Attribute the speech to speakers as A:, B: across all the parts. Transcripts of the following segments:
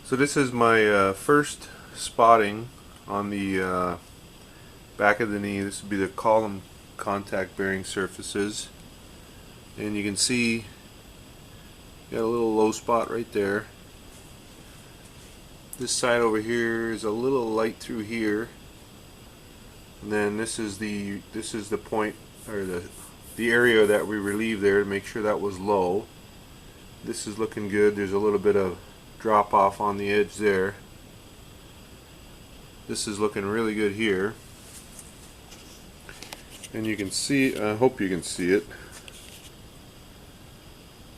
A: So this is my first spotting on the back of the knee. This would be the column contact bearing surfaces, and you can see got a little low spot right there. This side over here is a little light through here, and then this is the point, or the area that we relieved there to make sure that was low. This is looking good. There's a little bit of drop off on the edge there. This is looking really good here, and you can see, I hope you can see it.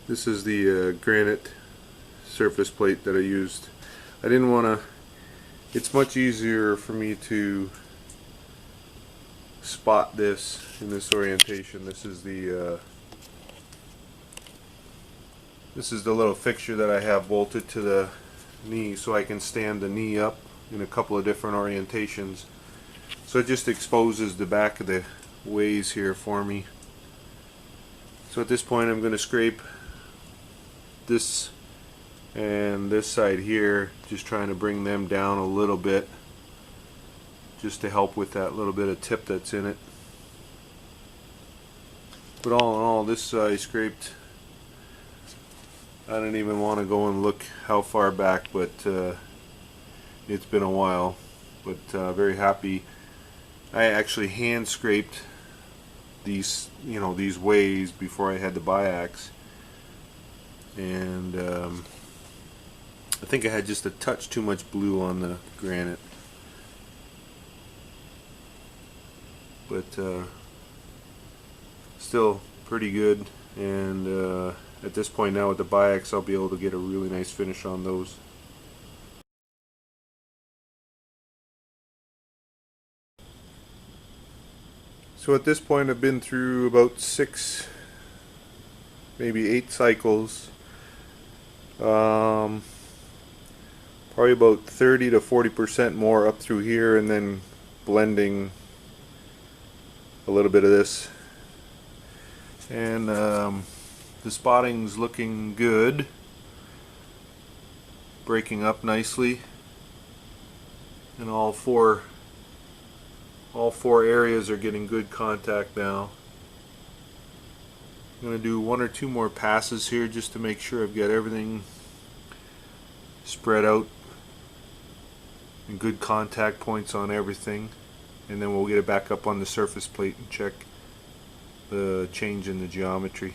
A: This is the granite surface plate that I used. I didn't want to, it's much easier for me to spot this in this orientation. This is the little fixture that I have bolted to the knee so I can stand the knee up in a couple of different orientations. So it just exposes the back of the ways here for me. So at this point I'm going to scrape this and this side here, just trying to bring them down a little bit just to help with that little bit of tip that's in it. But all in all, this I scraped, I don't even want to go and look how far back, but it's been a while. But very happy. I actually hand scraped these, these ways before I had the biax, and I think I had just a touch too much blue on the granite, but still pretty good. And at this point now with the biax, I'll be able to get a really nice finish on those. So at this point I've been through about 6, maybe 8 cycles. Probably about 30 to 40% more up through here, and then blending a little bit of this. And the spotting's looking good, breaking up nicely, and all four areas are getting good contact now. I'm going to do 1 or 2 more passes here just to make sure I've got everything spread out and good contact points on everything, and then we'll get it back up on the surface plate and check the change in the geometry.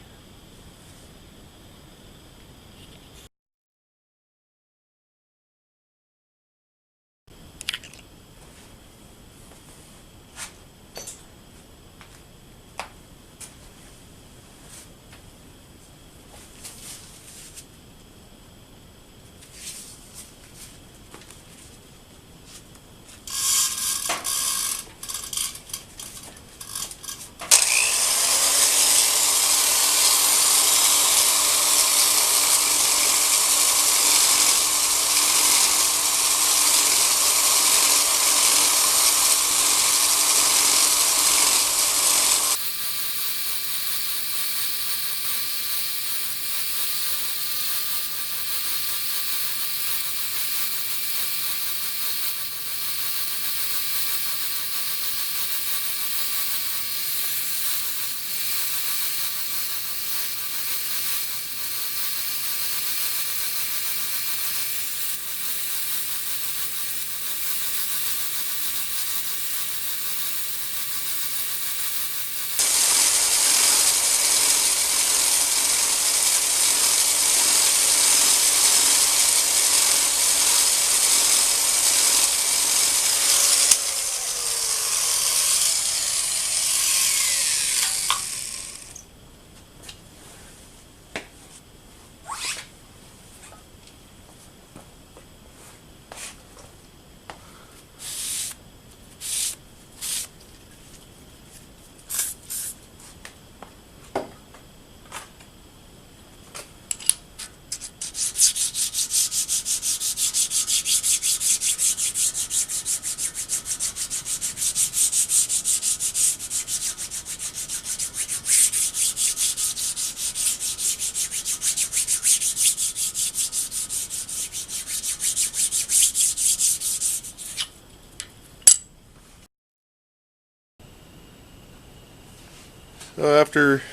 A: So after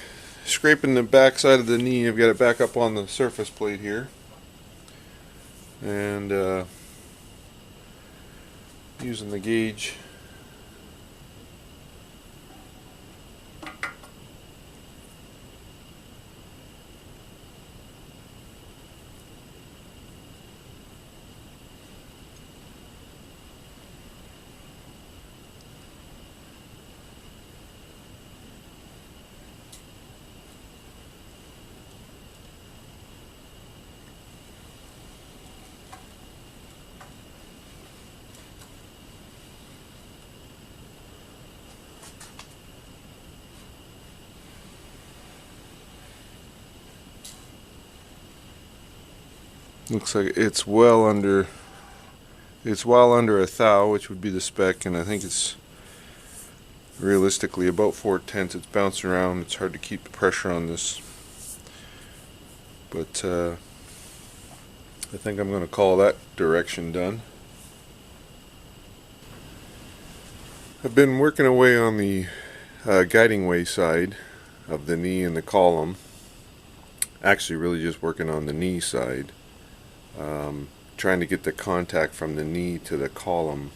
A: scraping the back side of the knee, I've got it back up on the surface plate here, and using the gauge. Looks like it's well under a thou, which would be the spec, and I think it's realistically about 4/10. It's bouncing around. It's hard to keep the pressure on this, but I think I'm going to call that direction done. I've been working away on the guiding way side of the knee and the column. Actually, really just working on the knee side. Trying to get the contact from the knee to the column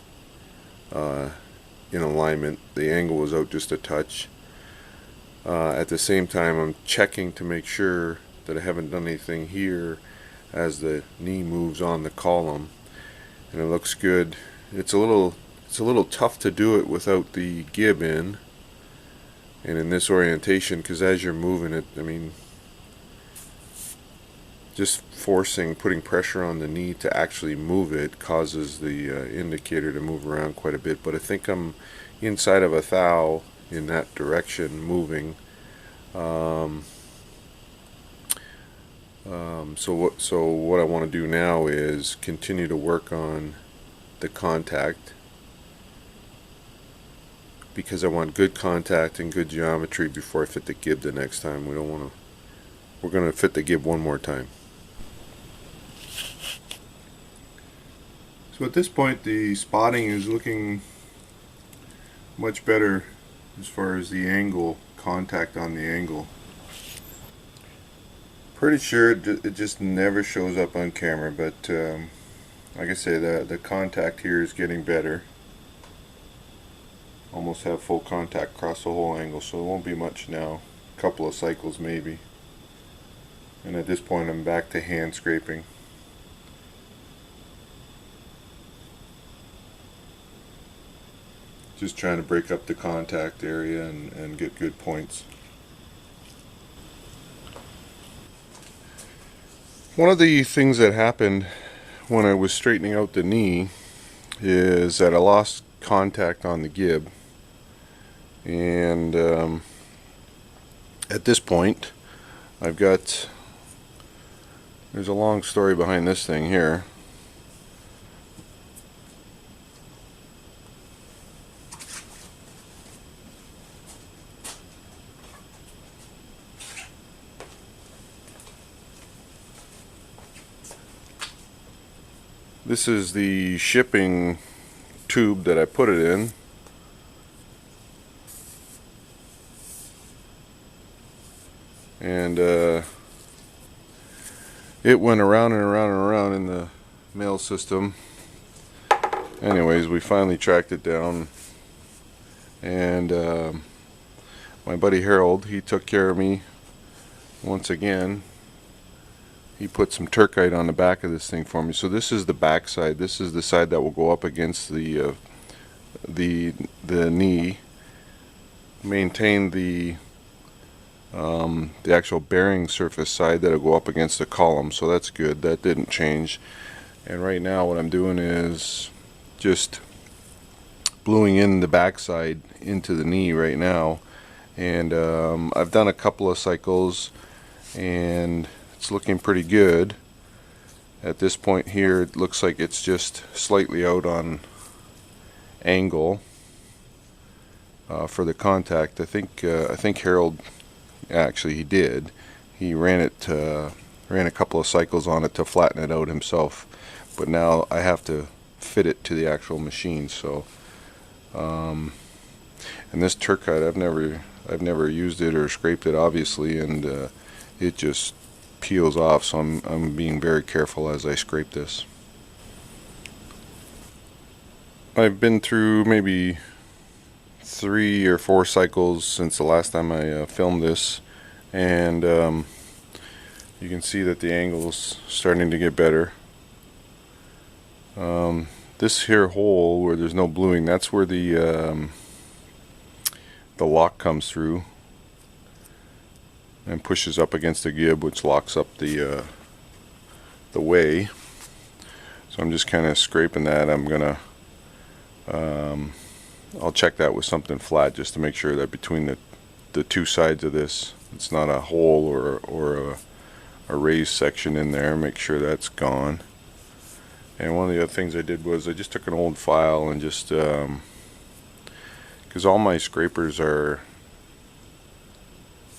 A: in alignment. The angle was out just a touch. At the same time, I'm checking to make sure that I haven't done anything here as the knee moves on the column, and it looks good. It's a little tough to do it without the gib in and in this orientation, because as you're moving it, I mean, just putting pressure on the knee to actually move it causes the indicator to move around quite a bit. But I think I'm inside of a thou in that direction, moving. So what I want to do now is continue to work on the contact, because I want good contact and good geometry before I fit the gib the next time. We're going to fit the gib one more time. So at this point, the spotting is looking much better as far as the angle, contact on the angle. Pretty sure it just never shows up on camera, but like I say, the contact here is getting better. Almost have full contact across the whole angle, so it won't be much now. A couple of cycles maybe. And at this point, I'm back to hand scraping. Just trying to break up the contact area and get good points. One of the things that happened when I was straightening out the knee is that I lost contact on the gib, and at this point there's a long story behind this thing here. This is the shipping tube that I put it in. And it went around and around and around in the mail system. Anyways, we finally tracked it down, and my buddy Harold, he took care of me once again. He put some turkite on the back of this thing for me. So this is the back side. This is the side that will go up against the knee. Maintain the actual bearing surface side that will go up against the column. So that's good. That didn't change. And right now, what I'm doing is just bluing in the back side into the knee right now. And I've done a couple of cycles, and it's looking pretty good. At this point here, it looks like it's just slightly out on angle for the contact. I think Harold, actually he did. He ran a couple of cycles on it to flatten it out himself. But now I have to fit it to the actual machine. So, and this turkite, I've never I've never used it or scraped it obviously, and it just peels off, so I'm being very careful as I scrape this. I've been through maybe 3 or 4 cycles since the last time I filmed this, and you can see that the angle's starting to get better. This here hole where there's no bluing, that's where the lock comes through and pushes up against the gib, which locks up the way. So I'm just kind of scraping that. I'm gonna I'll check that with something flat just to make sure that between the two sides of this, it's not a hole or a raised section in there. Make sure that's gone. And one of the other things I did was I just took an old file and just because all my scrapers are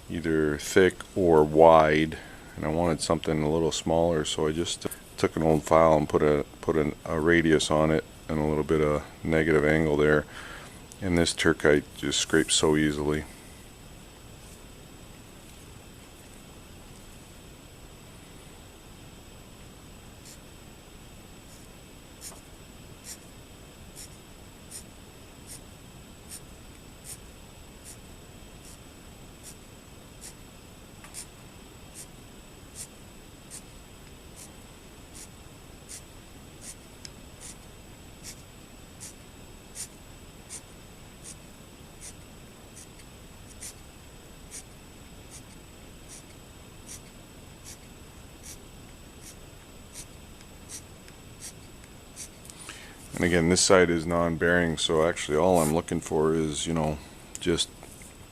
A: either thick or wide, and I wanted something a little smaller, so I just took an old file and put a radius on it and a little bit of negative angle there, and this turkite just scrapes so easily. And again, this side is non-bearing, so actually all I'm looking for is, you know, just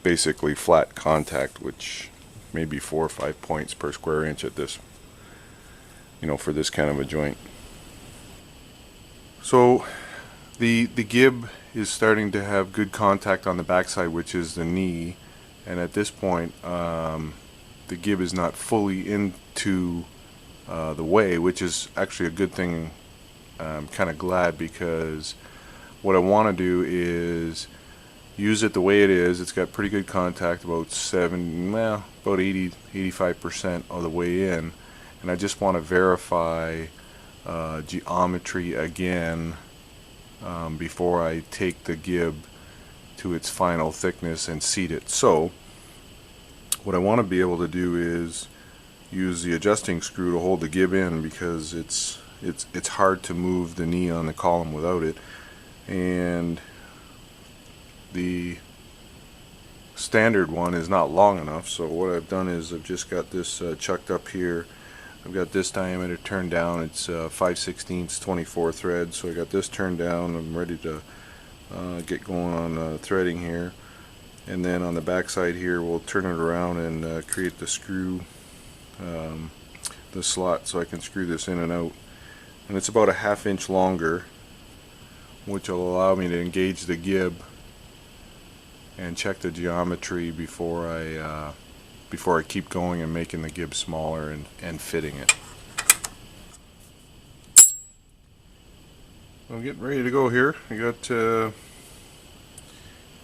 A: basically flat contact, which may be 4 or 5 points per square inch at this, you know, for this kind of a joint. So the gib is starting to have good contact on the backside, which is the knee, and at this point the gib is not fully into the way, which is actually a good thing. I'm kind of glad, because what I want to do is use it the way it is. It's got pretty good contact, about 85% of the way in, and I just want to verify geometry again before I take the gib to its final thickness and seat it. So what I want to be able to do is use the adjusting screw to hold the gib in, because it's hard to move the knee on the column without it, and the standard one is not long enough. So what I've done is I've just got this chucked up here. I've got this diameter turned down. It's 5/16 24 thread, so I got this turned down. I'm ready to get going on threading here, and then on the back side here we'll turn it around and create the screw, the slot, so I can screw this in and out. And it's about a 1/2 inch longer, which will allow me to engage the gib and check the geometry before I keep going and making the gib smaller and fitting it. I'm getting ready to go here. I got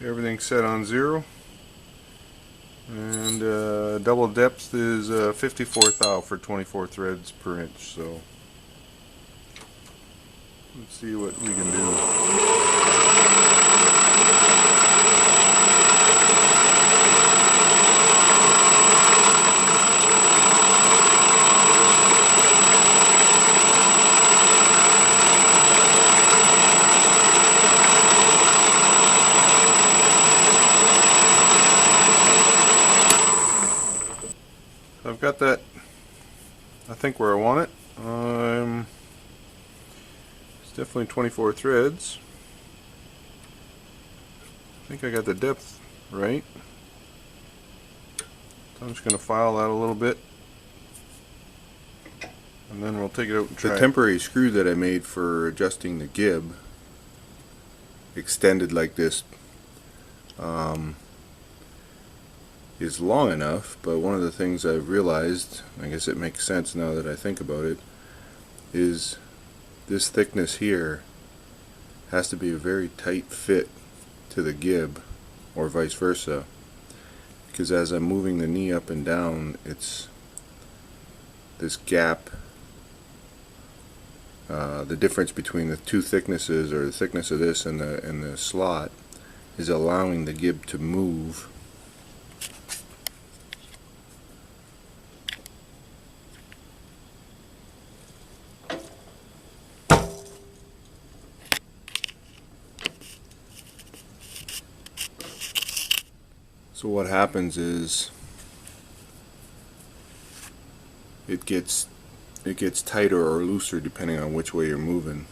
A: everything set on 0, and double depth is 54 thou for 24 threads per inch. So let's see what we can do. I've got that, I think, where I want it. It's definitely 24 threads. I think I got the depth right. So I'm just going to file that a little bit, and then we'll take it out and try. The temporary screw that I made for adjusting the gib extended like this is long enough, but one of the things I've realized, I guess it makes sense now that I think about it, is this thickness here has to be a very tight fit to the gib, or vice versa. because as I'm moving the knee up and down, it's this gap, the difference between the two thicknesses, or the thickness of this and the slot, is allowing the gib to move. So what happens is it gets tighter or looser depending on which way you're moving.